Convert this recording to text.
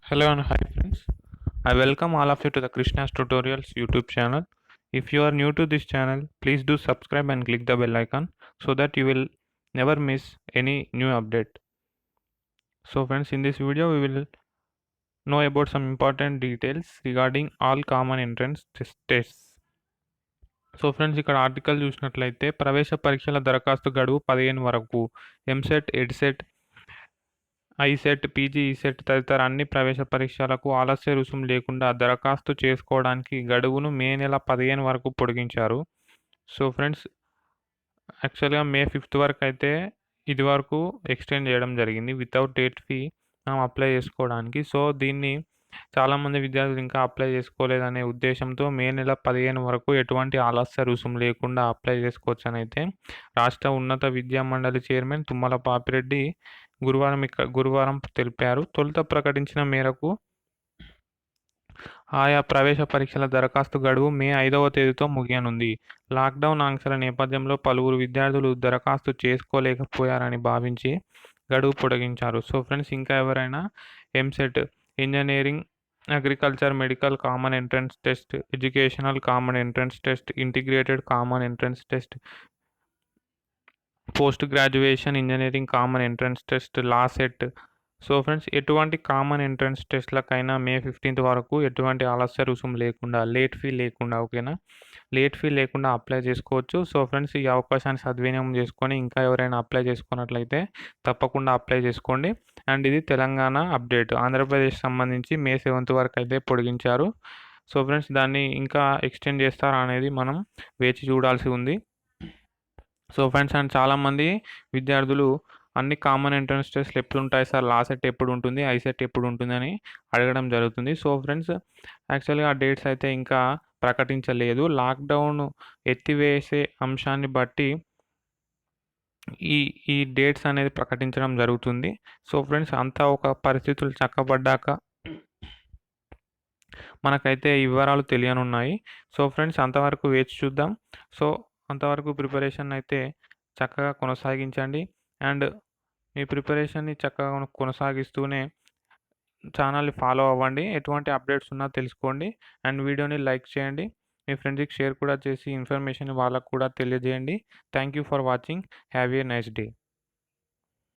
Hello and hi friends. I welcome all of you to the KRISHNA'S tutorials YouTube channel. If you are new to this channel, please do subscribe and click the bell icon so that you will never miss any new update. So friends, in this video we will know about some important details regarding all common entrance tests. So friends, ఇక్కడ article చూసినట్లయితే ప్రవేశ పరీక్షల దరఖాస్తు గడువు 15 వరకు. EAMCET, EdCET, ICET, PG, ECET తదితర అన్ని ప్రవేశ పరీక్షలకు ఆలస్య రుసుము లేకుండా దరఖాస్తు చేసుకోవడానికి గడువును మే నెల 15 వరకు పొడిగించారు. సో ఫ్రెండ్స్, యాక్చువల్గా మే 5 వరకు అయితే ఇది వరకు ఎక్స్టెండ్ చేయడం జరిగింది వితౌట్ డేట్ ఫీ మనం అప్లై చేసుకోవడానికి. సో దీన్ని చాలామంది విద్యార్థులు ఇంకా అప్లై చేసుకోలేదనే ఉద్దేశంతో మే నెల 15 వరకు ఎటువంటి ఆలస్య రుసుము లేకుండా అప్లై చేసుకోవచ్చని అయితే రాష్ట్ర ఉన్నత విద్యా మండలి చైర్మన్ తుమ్మల పాపిరెడ్డి గురువారం తెలిపారు. తొలుత ప్రకటించిన మేరకు ఆయా ప్రవేశ పరీక్షల దరఖాస్తు గడువు మే 5వ తేదీతో ముగియనుంది. లాక్డౌన్ ఆంక్షల నేపథ్యంలో పలువురు విద్యార్థులు దరఖాస్తు చేసుకోలేకపోయారని భావించి గడువు పొడిగించారు. సో ఫ్రెండ్స్, ఇంకా ఎవరైనా EAMCET, engineering, agriculture, medical common entrance test, educational common entrance test, integrated common entrance test, post graduation engineering common entrance test, LAWCET. So friends, ఎటువంటి కామన్ ఎంట్రన్స్ టెస్ట్లకైనా మే 15 వరకు ఎటువంటి ఆలస్య రుసుము లేకుండా, లేట్ ఫీ లేకుండా, ఓకేనా, లేట్ ఫీ లేకుండా apply చేసుకోవచ్చు. సో ఫ్రెండ్స్, ఈ అవకాశాన్ని సద్వినియోగం చేసుకొని ఇంకా ఎవరైనా అప్లై చేసుకున్నట్లయితే తప్పకుండా అప్లై చేసుకోండి. అండ్ ఇది తెలంగాణ అప్డేట్. ఆంధ్రప్రదేశ్ సంబంధించి మే 7 వరకు అయితే పొడిగించారు. సో ఫ్రెండ్స్, దాన్ని ఇంకా ఎక్స్టెండ్ చేస్తారా అనేది మనం వేచి చూడాల్సి ఉంది. సో ఫ్రెండ్స్, అండ్ చాలామంది విద్యార్థులు అన్ని కామన్ ఎంట్రన్స్ టెస్ట్లు ఎప్పుడు ఉంటాయి సార్, లా సెట్ ఎప్పుడు ఉంటుంది, ఐసెట్ ఎప్పుడు ఉంటుంది అని అడగడం జరుగుతుంది. సో ఫ్రెండ్స్, యాక్చువల్గా ఆ డేట్స్ అయితే ఇంకా ప్రకటించలేదు. లాక్డౌన్ ఎత్తివేసే అంశాన్ని బట్టి ఈ ఈ డేట్స్ అనేది ప్రకటించడం జరుగుతుంది. సో ఫ్రెండ్స్, అంతా ఒక పరిస్థితులు చక్కబడ్డాక మనకైతే ఈ వివరాలు తెలియనున్నాయి. సో ఫ్రెండ్స్, అంతవరకు వేచి చూద్దాం. సో అంతవరకు ప్రిపరేషన్ అయితే చక్కగా కొనసాగించండి. అండ్ మీ ప్రిపరేషన్ని చక్కగా కొనసాగిస్తూనే ఛానల్ని ఫాలో అవ్వండి. ఎటువంటి అప్డేట్స్ ఉన్నా తెలుసుకోండి. అండ్ వీడియోని లైక్ చేయండి. మీ ఫ్రెండ్స్కి షేర్ కూడా చేసి ఇన్ఫర్మేషన్ వాళ్ళకు కూడా తెలియజేయండి. Thank you for watching. Have a nice day.